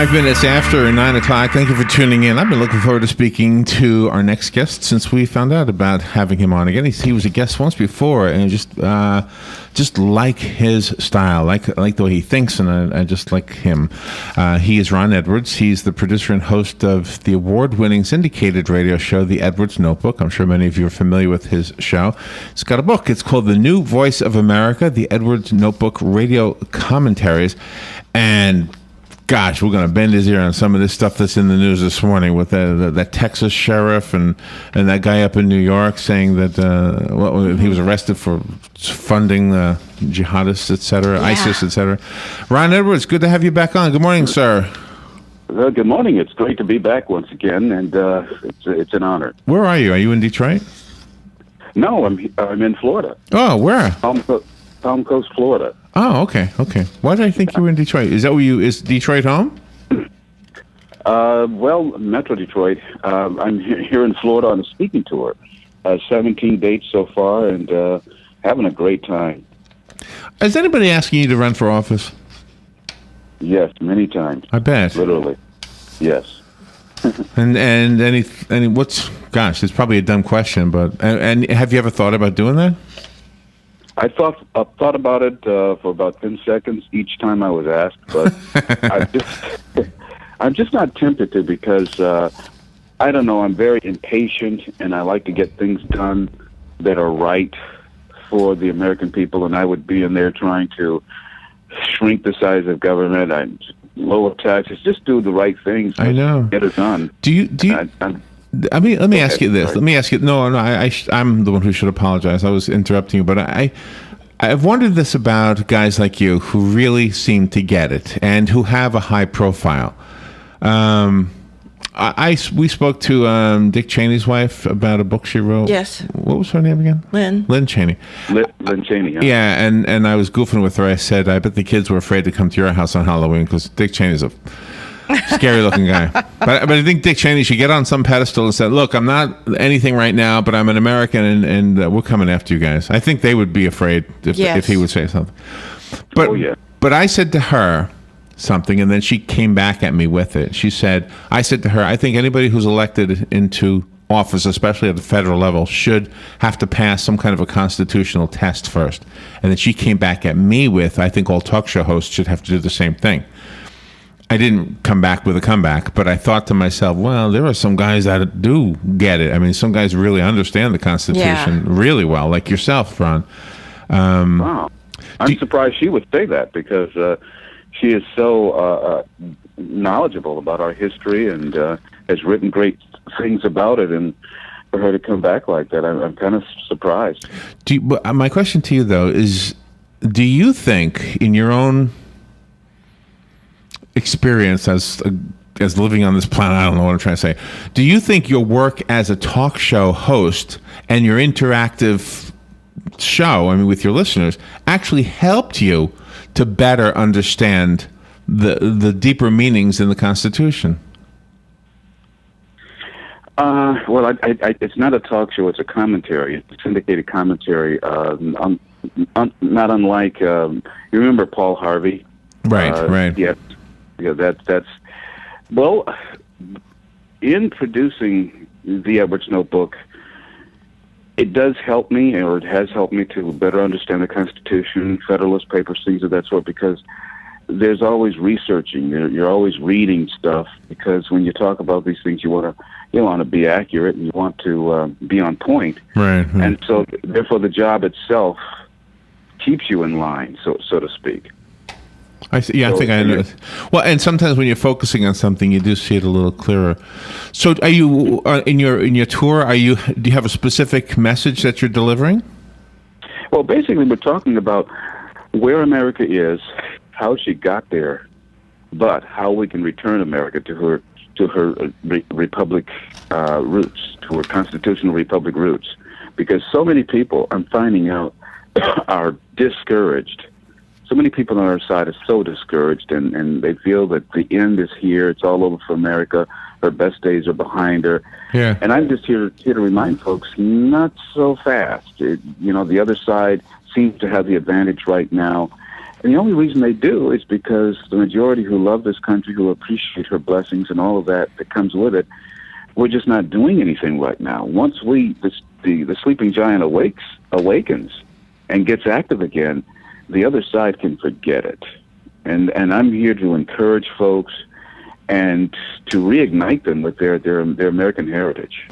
5 minutes after 9 o'clock. Thank you for tuning in. I've been looking forward to speaking to our next guest since we found out about having him on again. He was a guest once before, and just like his style, like the way he thinks, and I just like him. He is Ron Edwards. He's the producer and host of the award-winning syndicated radio show, The Edwards Notebook. I'm sure many of you are familiar with his show. He's got a book. It's called The New Voice of America, The Edwards Notebook Radio Commentaries. And gosh, we're going to bend his ear on some of this stuff that's in the news this morning with that Texas sheriff and that guy up in New York saying that he was arrested for funding jihadists, etc., ISIS, etc. Ron Edwards, good to have you back on. Good morning, sir. Good morning. It's great to be back once again, and it's an honor. Where are you? Are you in Detroit? No, I'm in Florida. Oh, where? Palm Coast, Florida. Oh, okay. Why did I think you were in Detroit? Is that where is Detroit home? Well, Metro Detroit. I'm here in Florida on a speaking tour. 17 dates so far, and having a great time. Is anybody asking you to run for office? Yes, many times. I bet. Literally, yes. and any gosh, it's probably a dumb question, but and have you ever thought about doing that? I thought about it for about 10 seconds each time I was asked, but I'm just not tempted to because I don't know. I'm very impatient, and I like to get things done that are right for the American people. And I would be in there trying to shrink the size of government, and lower taxes, just do the right things. I know. Get it done. Do you? Let me ask you this. Sorry. Let me ask you. No, I'm the one who should apologize. I was interrupting you, but I've wondered this about guys like you who really seem to get it and who have a high profile. We spoke to Dick Cheney's wife about a book she wrote. Yes. What was her name again? Lynn Cheney. Lynn Cheney. Yeah. Yeah, and I was goofing with her. I said, I bet the kids were afraid to come to your house on Halloween because Dick Cheney's a scary looking guy. But I think Dick Cheney should get on some pedestal and say, look, I'm not anything right now, but I'm an American, and we're coming after you guys. I think they would be afraid if he would say something. But I said to her something, and then she came back at me with it. I said to her, I think anybody who's elected into office, especially at the federal level, should have to pass some kind of a constitutional test first. And then she came back at me with, I think all talk show hosts should have to do the same thing. I didn't come back with a comeback, but I thought to myself, well, there are some guys that do get it. I mean, some guys really understand the Constitution really well, like yourself, Ron. Wow. I'm surprised she would say that because she is so knowledgeable about our history and has written great things about it. And for her to come back like that, I'm kind of surprised. My question to you, though, is do you think in your own experience as living on this planet, I don't know what I'm trying to say, do you think your work as a talk show host and your interactive show, I mean, with your listeners, actually helped you to better understand the deeper meanings in the Constitution? Well, it's not a talk show; it's a commentary. It's a syndicated commentary. Not unlike you remember Paul Harvey, right? Yeah, that's well. In producing the Edwards Notebook, it does help me, or it has helped me to better understand the Constitution, Federalist Papers, things of that sort, because there's always researching. You're always reading stuff, because when you talk about these things, you want to be accurate, and you want to be on point. Right. And so, therefore, the job itself keeps you in line, so to speak. I see. Yeah, I think I know. Well, and sometimes when you're focusing on something, you do see it a little clearer. So, are you in your tour? Do you have a specific message that you're delivering? Well, basically, we're talking about where America is, how she got there, but how we can return America to her republic roots, to her constitutional republic roots, because so many people, I'm finding out, are discouraged. So many people on our side are so discouraged, and they feel that the end is here. It's all over for America. Her best days are behind her. Yeah. And I'm just here to remind folks, not so fast. The other side seems to have the advantage right now, And the only reason they do is because the majority who love this country, who appreciate her blessings and all of that comes with it, we're just not doing anything right now. Once the sleeping giant awakens and gets active again, the other side can forget it. And I'm here to encourage folks and to reignite them with their American heritage.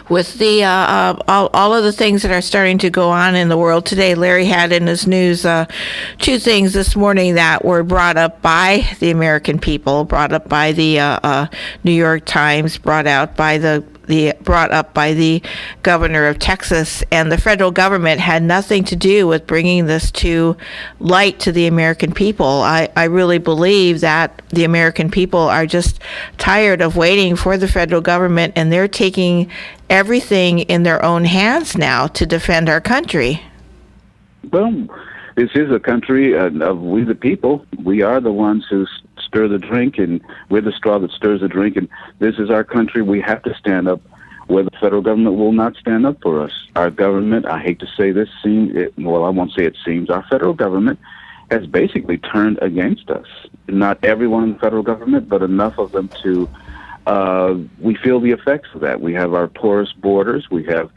With the all of the things that are starting to go on in the world today, Larry had in his news two things this morning that were brought up by the American people, brought up by the New York Times, brought up by the governor of Texas, and the federal government had nothing to do with bringing this to light to the American people. I really believe that the American people are just tired of waiting for the federal government, and they're taking everything in their own hands now to defend our country. Well, this is a country of we the people. We are the ones who stir the drink, and we're the straw that stirs the drink, and this is our country. We have to stand up where the federal government will not stand up for us. Our government, I hate to say this, I won't say it seems, our federal government has basically turned against us. Not everyone in the federal government, but enough of them to, we feel the effects of that. We have our porous borders. We have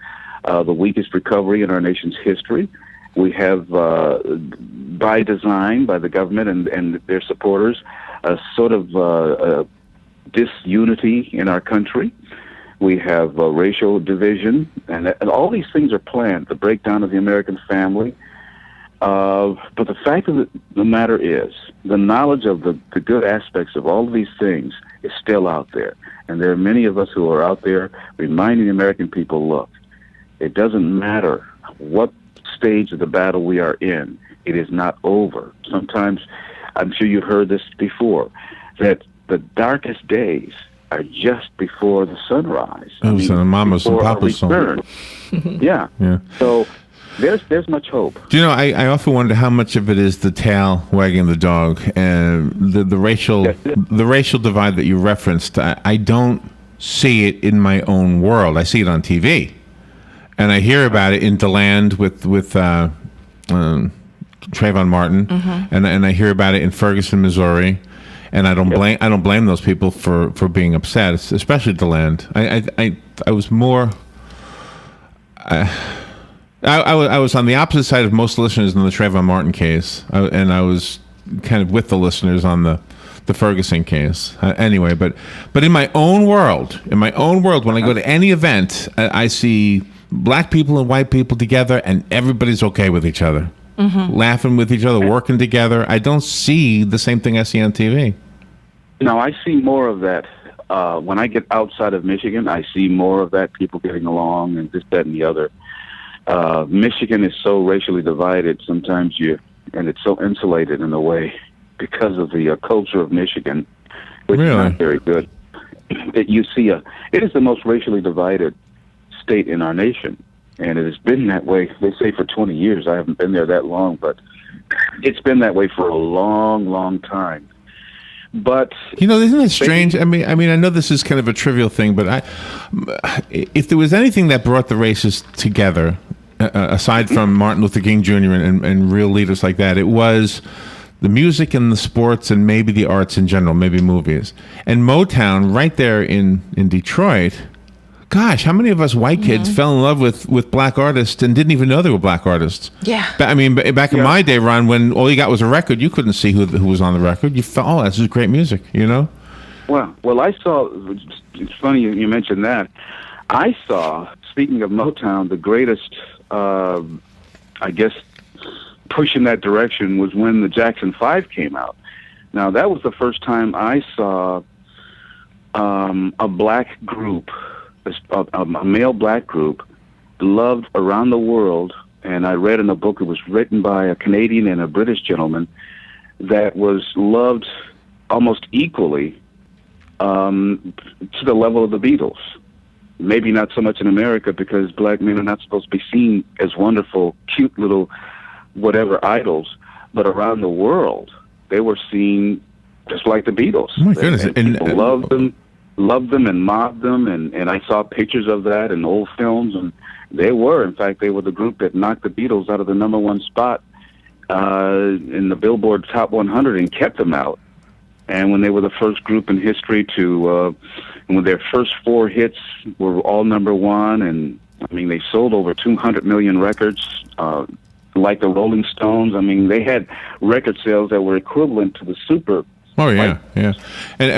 the weakest recovery in our nation's history. We have, by design, by the government and their supporters, a sort of disunity in our country. We have racial division, and all these things are planned, the breakdown of the American family. But the fact of the matter is, the knowledge of the good aspects of all of these things is still out there. And there are many of us who are out there reminding the American people, look, it doesn't matter what stage of the battle we are in. It is not over. Sometimes, I'm sure you've heard this before, that the darkest days are just before the sunrise. Mama's and Papa's song. Yeah. So there's much hope. Do you know, I often wonder how much of it is the tail wagging the dog and the racial divide that you referenced. I don't see it in my own world. I see it on TV. And I hear about it in DeLand with Trayvon Martin, and I hear about it in Ferguson, Missouri, and I don't blame those people for being upset, especially DeLand. I was more. I was on the opposite side of most listeners in the Trayvon Martin case, and I was kind of with the listeners on the Ferguson case. Anyway, but in my own world, when I go to any event, I see black people and white people together, and everybody's okay with each other, laughing with each other, working together. I don't see the same thing I see on TV. No, I see more of that. When I get outside of Michigan, I see more of that, people getting along and this, that, and the other. Michigan is so racially divided sometimes, and it's so insulated in a way because of the culture of Michigan, which is not very good. That you see it is the most racially divided state in our nation, and it has been that way. They say for 20 years. I haven't been there that long, but it's been that way for a long, long time. But isn't it strange? I mean, I know this is kind of a trivial thing, but if there was anything that brought the races together, aside from Martin Luther King Jr. and real leaders like that, it was the music and the sports and maybe the arts in general, maybe movies. And Motown, right there in Detroit. Gosh, how many of us white kids fell in love with black artists and didn't even know they were black artists? Yeah. I mean, back in my day, Ron, when all you got was a record, you couldn't see who was on the record. You felt, this is great music, Well, I saw, it's funny you mentioned that. I saw, speaking of Motown, the greatest, I guess, push in that direction was when the Jackson 5 came out. Now, that was the first time I saw a black group, a male black group, loved around the world. And I read in a book, it was written by a Canadian and a British gentleman, that was loved almost equally to the level of the Beatles. Maybe not so much in America, because black men are not supposed to be seen as wonderful, cute little whatever idols, but around the world, they were seen just like the Beatles. Oh my goodness. And people loved them and mobbed them, and I saw pictures of that in old films, and they were the group that knocked the Beatles out of the #1 spot in the Billboard Top 100 and kept them out. And when they were the first group in history to, when their first 4 hits were all number one, and I mean, they sold over 200 million records, like the Rolling Stones. I mean, they had record sales that were equivalent to the Super. Oh yeah, yeah,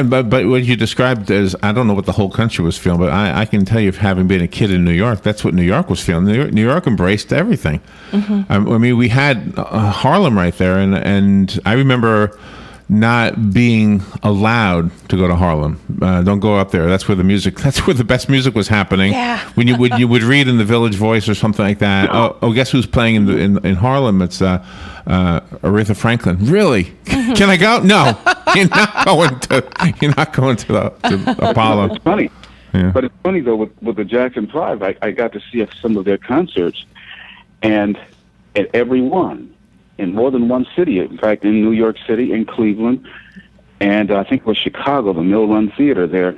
but what you described as, I don't know what the whole country was feeling, but I can tell you, having been a kid in New York, that's what New York was feeling. New York embraced everything. I mean, we had Harlem right there, and I remember not being allowed to go to Harlem. Don't go up there. That's where the best music was happening. Yeah. When you would read in the Village Voice or something like that. Oh, guess who's playing in Harlem? It's Aretha Franklin. Really? Can I go? No. You're not going to the Apollo. It's funny. Yeah. But it's funny though, with the Jackson 5, I got to see some of their concerts, and at every one, in more than one city. In fact, in New York City, in Cleveland, and I think it was Chicago, the Mill Run Theater there.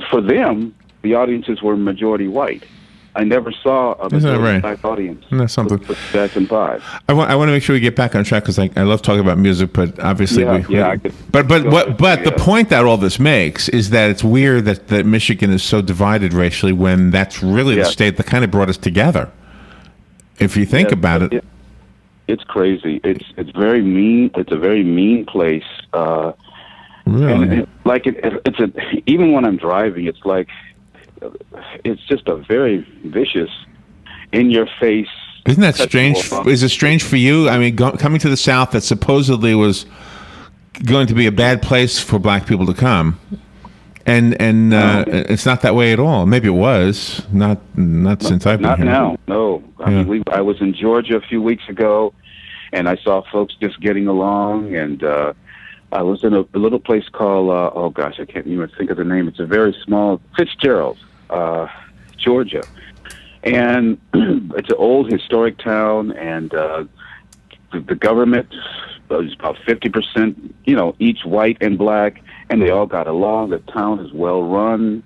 For them, the audiences were majority white. I never saw a majority black audience. Isn't that something? With Jackson 5. I want to make sure we get back on track, because I love talking about music, but obviously but the point that all this makes is that it's weird that Michigan is so divided racially, when that's really the state that kind of brought us together. If you think about it. It's crazy. It's very mean. It's a very mean place. Really? And even when I'm driving, it's just a very vicious, in your face. Isn't that strange? Is it strange for you? I mean, coming to the South, that supposedly was going to be a bad place for black people to come, and it's not that way at all. Maybe it was not since I've been here. Not now. No. I mean, I was in Georgia a few weeks ago, and I saw folks just getting along. And I was in a little place called I can't even think of the name. It's a very small Fitzgerald, Georgia, and it's an old historic town. And the government was about 50%, each white and black, and they all got along. The town is well run,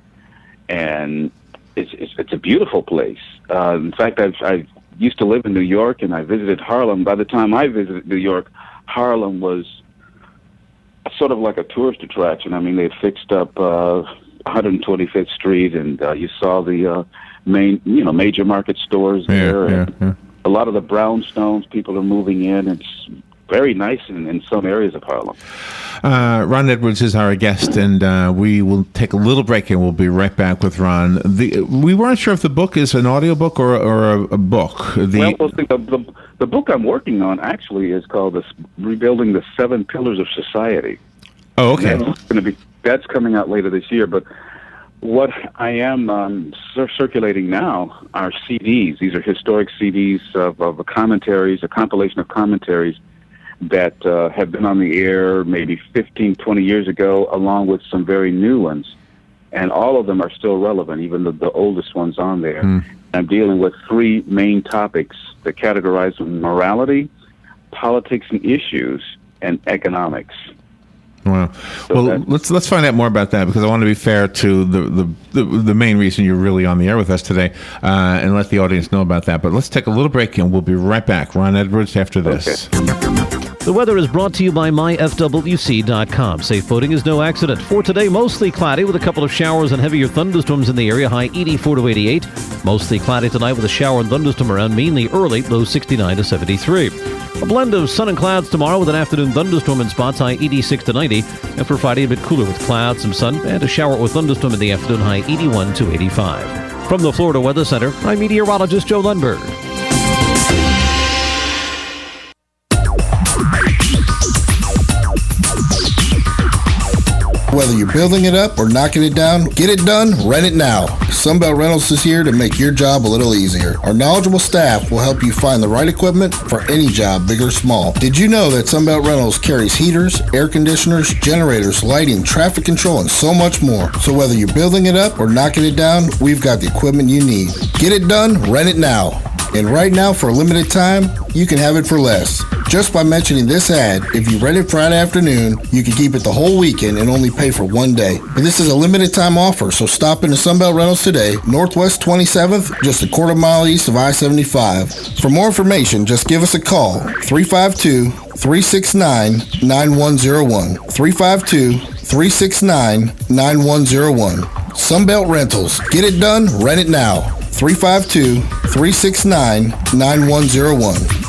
and it's a beautiful place. In fact, I used to live in New York, and I visited Harlem. By the time I visited New York, Harlem was sort of like a tourist attraction. I mean, they fixed up 125th Street, and you saw the major market stores there. A lot of the brownstones, people are moving in. It's very nice in some areas of Harlem. Ron Edwards is our guest, and we will take a little break, and we'll be right back with Ron. We weren't sure if the book is an audiobook or a book. The book I'm working on actually is called Rebuilding the 7 Pillars of Society. Oh, okay. That's coming out later this year, but what I am circulating now are CDs. These are historic CDs of commentaries, a compilation of commentaries that have been on the air maybe 15, 20 years ago, along with some very new ones. And all of them are still relevant, even the oldest ones on there. I'm dealing with 3 main topics that categorize morality, politics and issues, and economics. Wow. So let's find out more about that, because I want to be fair to the main reason you're really on the air with us today, and let the audience know about that. But let's take a little break, and we'll be right back. Ron Edwards after this. Okay. The weather is brought to you by myfwc.com. Safe boating is no accident. For today, mostly cloudy with a couple of showers and heavier thunderstorms in the area, high 84 to 88. Mostly cloudy tonight with a shower and thunderstorm around, mainly early, low 69 to 73. A blend of sun and clouds tomorrow with an afternoon thunderstorm in spots, high 86 to 90. And for Friday, a bit cooler with clouds, some sun, and a shower or thunderstorm in the afternoon, high 81 to 85. From the Florida Weather Center, I'm meteorologist Joe Lundberg. Whether you're building it up or knocking it down, get it done, rent it now. Sunbelt Rentals is here to make your job a little easier. Our knowledgeable staff will help you find the right equipment for any job, big or small. Did you know that Sunbelt Rentals carries heaters, air conditioners, generators, lighting, traffic control, and so much more? So whether you're building it up or knocking it down, we've got the equipment you need. Get it done, rent it now. And right now, for a limited time, you can have it for less. Just by mentioning this ad, if you rent it Friday afternoon, you can keep it the whole weekend and only pay for one day. But this is a limited time offer, so stop into Sunbelt Rentals today, Northwest 27th, just a quarter mile east of I-75. For more information, just give us a call, 352-369-9101. 352-369-9101. Sunbelt Rentals. Get it done, rent it now. 352-369-9101.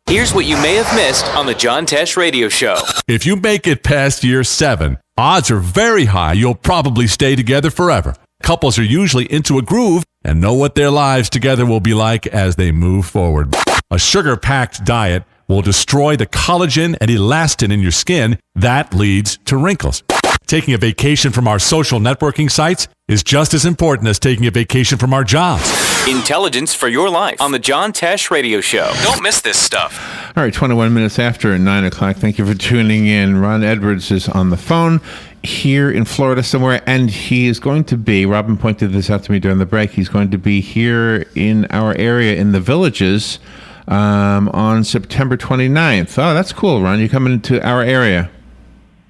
Here's what you may have missed on the John Tesh Radio Show. If you make it past year 7, odds are very high you'll probably stay together forever. Couples are usually into a groove and know what their lives together will be like as they move forward. A sugar-packed diet will destroy the collagen and elastin in your skin. That leads to wrinkles. Taking a vacation from our social networking sites is just as important as taking a vacation from our jobs. Intelligence for your life on the John Tesh Radio Show. Don't miss this stuff. All right, 21 minutes after 9 o'clock. Thank you for tuning in. Ron Edwards is on the phone here in Florida somewhere, and he is going to be, Robin pointed this out to me during the break, he's going to be here in our area in the Villages on September 29th. Oh, that's cool, Ron. You're coming into our area.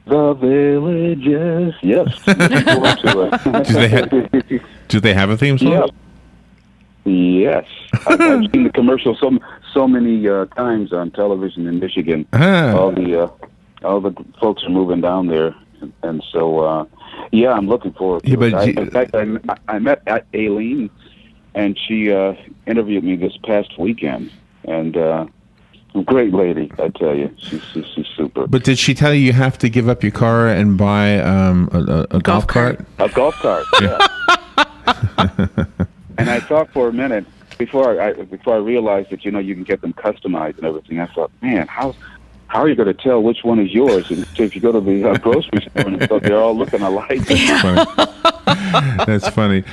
The Villages, yes. Looking forward to it. Do they have a theme song? Yeah. Yes. I've seen the commercial so many times on television in Michigan. All the folks are moving down there, and so yeah, I'm looking forward to it. In fact, I met Aileen, and she interviewed me this past weekend, and great lady, I tell you. She's super. But did she tell you have to give up your car and buy a golf cart? A golf cart, yeah. And I thought for a minute before I realized that you can get them customized and everything. I thought, man, how are you going to tell which one is yours? And so if you go to the grocery store and they're all looking alike. That's funny.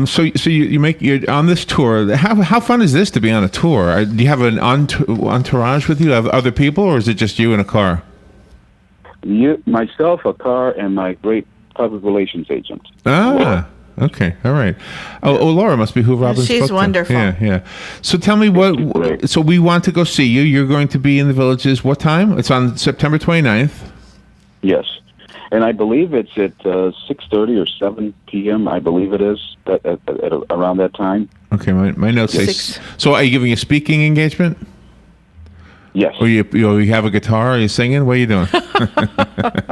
So you're on this tour. How fun is this to be on a tour? Do you have an entourage with you? Have other people, or is it just you in a car? Myself, a car, and my great public relations agent. Ah. Okay, all right. Oh, Laura must be who Robin spoke to. She's wonderful. Yeah. So tell me so we want to go see you. You're going to be in the Villages. What time? It's on September 29th. Yes. And I believe it's at 6:30 or 7 p.m. I believe it is at around that time. Okay, my notes say. So are you giving a speaking engagement? Yes. Or you have a guitar? Are you singing? What are you doing?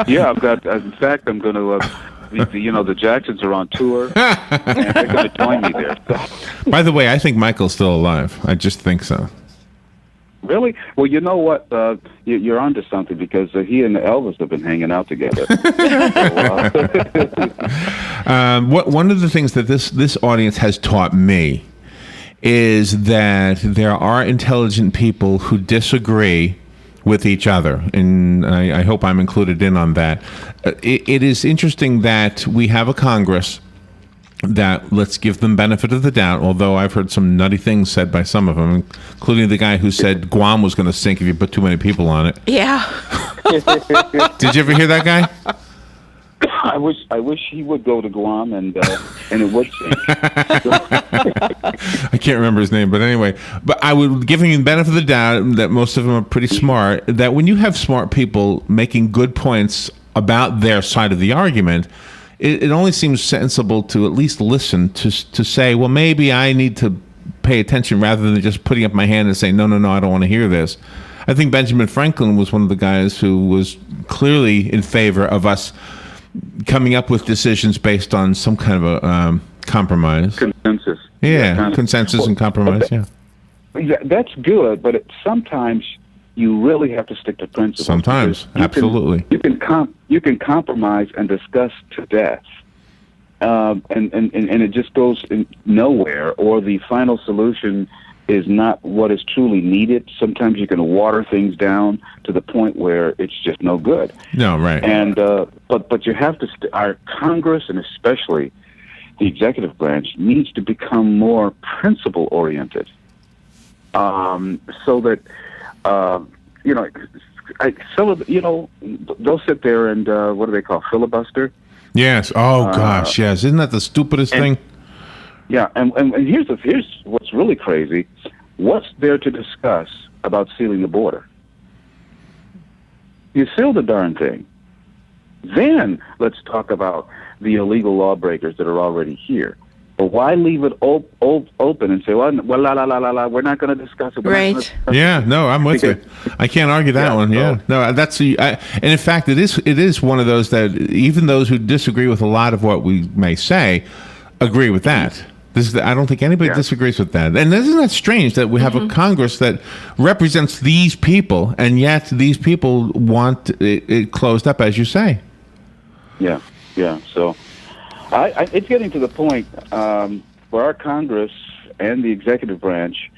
Yeah, I've got. In fact, I'm going to. The Jacksons are on tour, and they're going to join me there. So. By the way, I think Michael's still alive. I just think so. Really? Well, you know what? You're onto something because he and Elvis have been hanging out together. One of the things that this audience has taught me is that there are intelligent people who disagree with each other, and I hope I'm included in on that. It is interesting that we have a Congress that, let's give them benefit of the doubt, although I've heard some nutty things said by some of them, including the guy who said Guam was going to sink if you put too many people on it. Yeah. Did you ever hear that guy? I wish he would go to Guam and it would sink. I can't remember his name, but anyway. But I would give him the benefit of the doubt that most of them are pretty smart. That when you have smart people making good points about their side of the argument, it only seems sensible to at least listen to say, well, maybe I need to pay attention rather than just putting up my hand and saying, no, I don't want to hear this. I think Benjamin Franklin was one of the guys who was clearly in favor of us coming up with decisions based on some kind of a compromise. Consensus. Yeah, consensus and compromise, yeah. That's good, but sometimes you really have to stick to principles. Sometimes, absolutely. You can compromise and discuss to death, and it just goes nowhere, or the final solution is not what is truly needed. Sometimes you can water things down to the point where it's just no good. No, right. And but you have to. Our Congress, and especially the executive branch, needs to become more principle oriented, so that they'll sit there and what do they call filibuster? Yes. Oh gosh, yes. Isn't that the stupidest thing? Yeah, and here's what's really crazy. What's there to discuss about sealing the border? You seal the darn thing. Then let's talk about the illegal lawbreakers that are already here. But why leave it open and say, well, la, we're not going to discuss it. Right. Yeah, no, I'm with you. I can't argue that one. Yeah, no, that's and in fact, it is one of those that even those who disagree with a lot of what we may say agree with that. I don't think anybody disagrees with that. And isn't that strange that we have a Congress that represents these people, and yet these people want it closed up, as you say? Yeah. So it's getting to the point where our Congress and the executive branch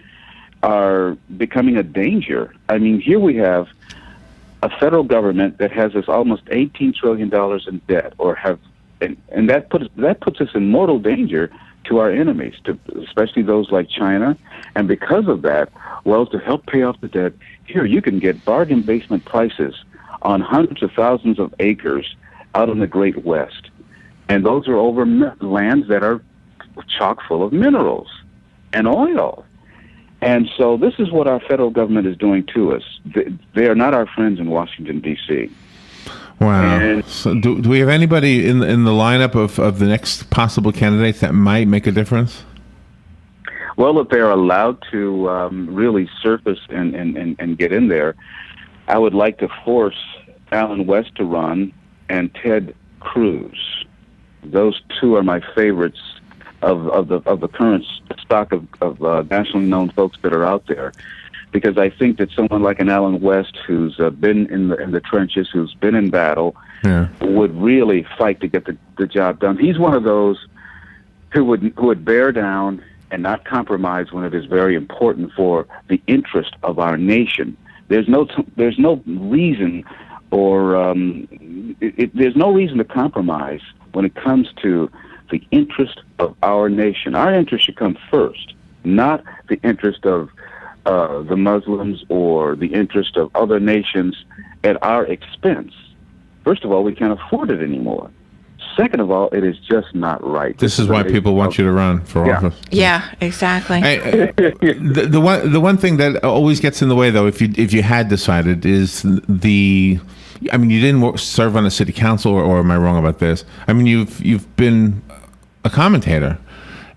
are becoming a danger. I mean, here we have a federal government that has us almost $18 trillion in debt, and that puts us in mortal danger to our enemies, especially those like China. And because of that, well, to help pay off the debt, here you can get bargain basement prices on hundreds of thousands of acres out in the Great West. And those are over lands that are chock full of minerals and oil. And so this is what our federal government is doing to us. They are not our friends in Washington, D.C. Wow. So do we have anybody in the lineup of the next possible candidates that might make a difference? Well, if they're allowed to really surface and get in there, I would like to force Alan West to run and Ted Cruz. Those two are my favorites of the current stock of nationally known folks that are out there. Because I think that someone like an Alan West, who's been in the trenches, who's been in battle, would really fight to get the job done. He's one of those who would bear down and not compromise when it is very important for the interest of our nation. There's no reason, there's no reason to compromise when it comes to the interest of our nation. Our interest should come first, not the interest of the Muslims or the interest of other nations at our expense. First of all, we can't afford it anymore. Second of all, it is just not right. This is why people want you to run for office. Yeah, exactly. The one thing that always gets in the way, though, if you had decided, is you didn't serve on a city council, or am I wrong about this? I mean, you've been a commentator.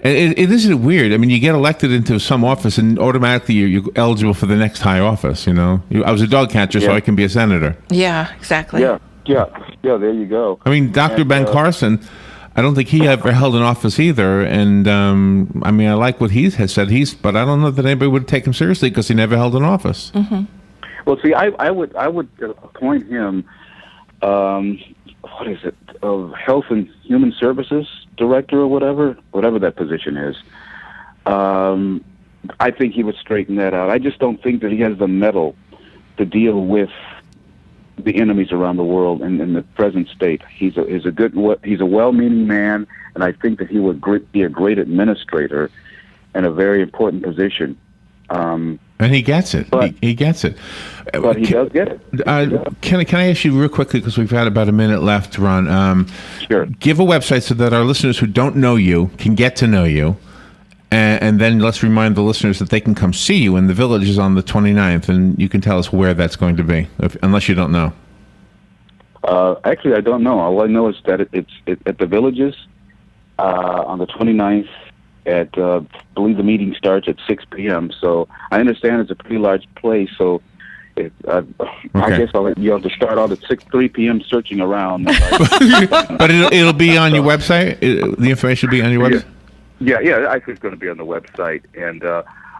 It isn't weird. I mean, you get elected into some office, and automatically you're eligible for the next high office. You know, I was a dog catcher, so I can be a senator. Yeah, exactly. Yeah. There you go. I mean, Dr. Ben Carson, I don't think he ever held an office either. And I like what he has said. But I don't know that anybody would take him seriously because he never held an office. Mm-hmm. Well, see, I would appoint him. What is it? Of Health and Human Services Director or whatever that position is. I think he would straighten that out. I just don't think that he has the mettle to deal with the enemies around the world in the present state. He's a well-meaning man, and I think that he would be a great administrator in a very important position. And he gets it. He gets it. But he does get it. Can I ask you real quickly, because we've got about a minute left, Ron? Sure. Give a website so that our listeners who don't know you can get to know you. And then let's remind the listeners that they can come see you in the Villages on the 29th, and you can tell us where that's going to be, unless you don't know. Actually, I don't know. All I know is that it's at the Villages on the 29th. I believe the meeting starts at 6 p.m. So I understand it's a pretty large place. So I guess you have to start out at 3 p.m. searching around. But it'll be on your website. The information will be on your website. Yeah. I think it's going to be on the website, and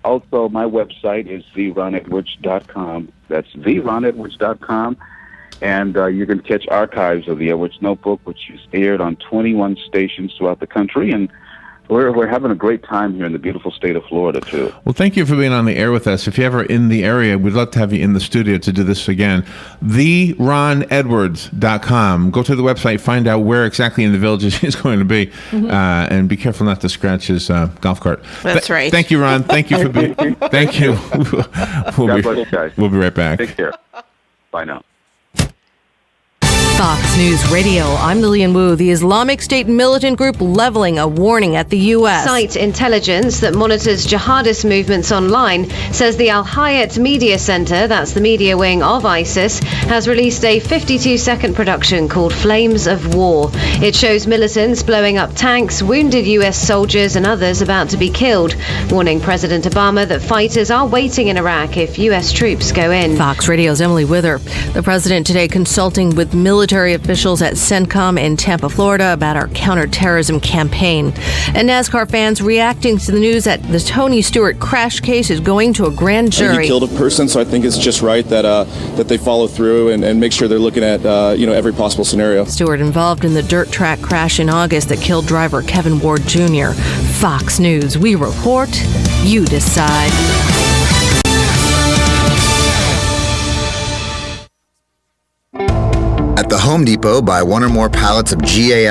also my website is theronedwards.com. That's theronedwards.com. And you can catch archives of the Edwards Notebook, which is aired on 21 stations throughout the country, and we're having a great time here in the beautiful state of Florida, too. Well, thank you for being on the air with us. If you're ever in the area, we'd love to have you in the studio to do this again. TheRonEdwards.com. Go to the website, find out where exactly in the Villages he's going to be, and be careful not to scratch his golf cart. That's right. Thank you, Ron. Thank you for being. Thank you. God bless you guys. We'll be right back. Take care. Bye now. Fox News Radio, I'm Lillian Wu. The Islamic State militant group leveling a warning at the U.S. Site intelligence that monitors jihadist movements online says the Al Hayat Media Center, that's the media wing of ISIS, has released a 52-second production called Flames of War. It shows militants blowing up tanks, wounded U.S. soldiers and others about to be killed, warning President Obama that fighters are waiting in Iraq if U.S. troops go in. Fox Radio's Emily Wither. The president today consulting with military officials at CENTCOM in Tampa, Florida about our counterterrorism campaign. And NASCAR fans reacting to the news that the Tony Stewart crash case is going to a grand jury. He killed a person, so I think it's just right that they follow through and make sure they're looking at every possible scenario. Stewart involved in the dirt track crash in August that killed driver Kevin Ward Jr. Fox News. We report, you decide. At the Home Depot, buy one or more pallets of GAF